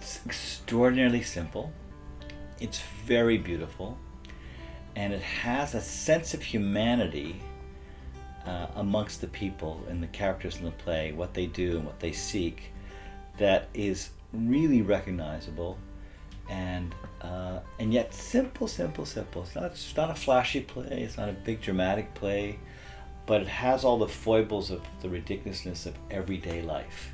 It's extraordinarily simple. It's very beautiful, and it has a sense of humanity amongst the people and the characters in the play, what they do and what they seek, that is really recognizable, and yet simple. It's not a flashy play. It's not a big dramatic play, but it has all the foibles of the ridiculousness of everyday life.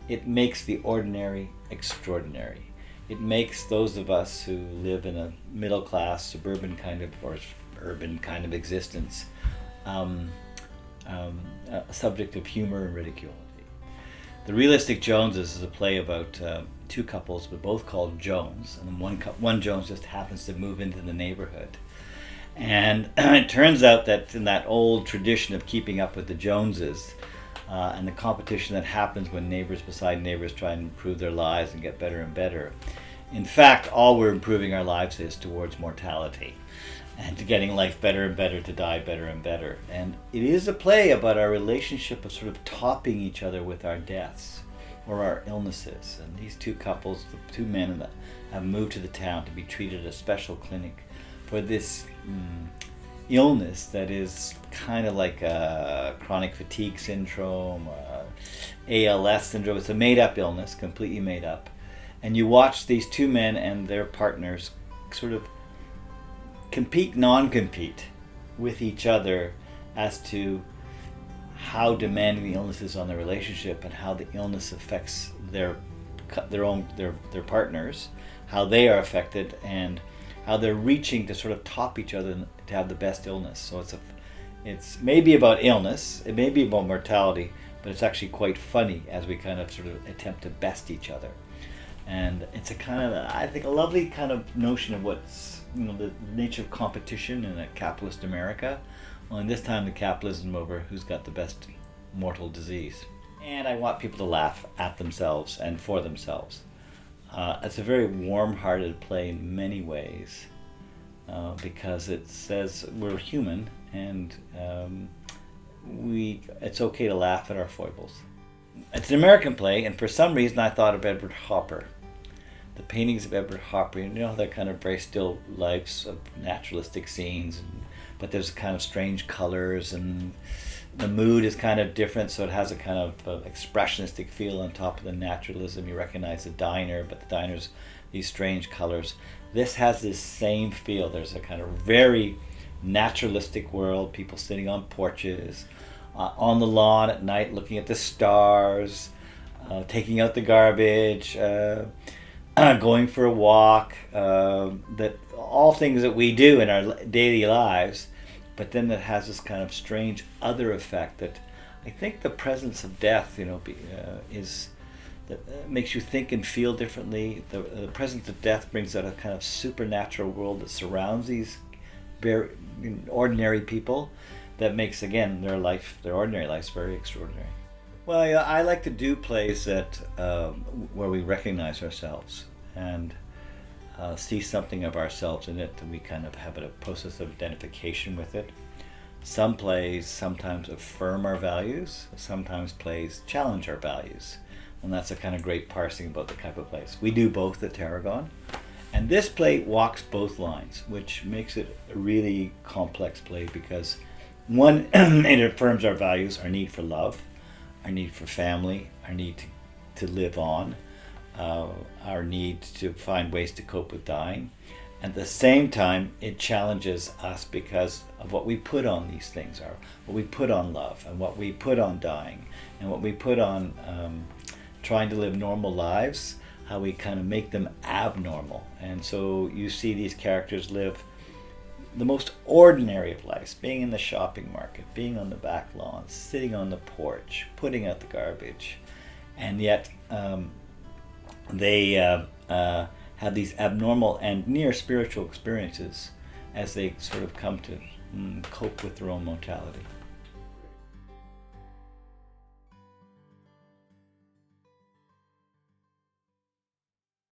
It makes the ordinary extraordinary. It makes those of us who live in a middle class, suburban kind of, or urban kind of existence, a subject of humor and ridicule. The Realistic Joneses is a play about two couples, but both called Jones, and one Jones just happens to move into the neighborhood. And it turns out that in that old tradition of keeping up with the Joneses, and the competition that happens when neighbors beside neighbors try and improve their lives and get better and better, in fact, all we're improving our lives is towards mortality and to getting life better and better, to die better and better. And it is a play about our relationship of sort of topping each other with our deaths or our illnesses. And these two couples, the two men, have moved to the town to be treated at a special clinic for this illness that is kind of like a chronic fatigue syndrome, ALS syndrome. It's a made-up illness, completely made up. And you watch these two men and their partners sort of compete, non-compete with each other as to how demanding the illness is on their relationship and how the illness affects their partners, how they are affected, and how they're reaching to sort of top each other to have the best illness. So it's maybe about illness, it may be about mortality, but it's actually quite funny as we kind of sort of attempt to best each other. And it's a kind of, I think, a lovely kind of notion of what's, the nature of competition in a capitalist America. Well, in this time the capitalism over who's got the best mortal disease. And I want people to laugh at themselves and for themselves. It's a very warm-hearted play in many ways, because it says we're human, and it's okay to laugh at our foibles. It's an American play, and for some reason I thought of Edward Hopper. The paintings of Edward Hopper, they're kind of very still lifes of naturalistic scenes, but there's kind of strange colors, and the mood is kind of different, so it has a kind of expressionistic feel on top of the naturalism. You recognize the diner, but the diner's these strange colors. This has this same feel. There's a kind of very naturalistic world, people sitting on porches, on the lawn at night looking at the stars, taking out the garbage, going for a walk, that all things that we do in our daily lives, but then that has this kind of strange other effect that I think the presence of death, is that makes you think and feel differently. The presence of death brings out a kind of supernatural world that surrounds these very ordinary people, that makes, again, their ordinary lives very extraordinary. Well, I like to do plays that where we recognize ourselves and see something of ourselves in it, and we kind of have a process of identification with it. Some plays sometimes affirm our values, sometimes plays challenge our values, and that's a kind of great parsing about the type of plays. We do both at Tarragon, and this play walks both lines, which makes it a really complex play, because one, it affirms our values, our need for love, our need for family, our need to live on, our need to find ways to cope with dying. At the same time, it challenges us because of what we put on these things, are what we put on love, and what we put on dying, and what we put on trying to live normal lives, how we kind of make them abnormal. And so you see these characters live the most ordinary of lives, being in the shopping market, being on the back lawn, sitting on the porch, putting out the garbage, and yet they have these abnormal and near spiritual experiences as they sort of come to cope with their own mortality.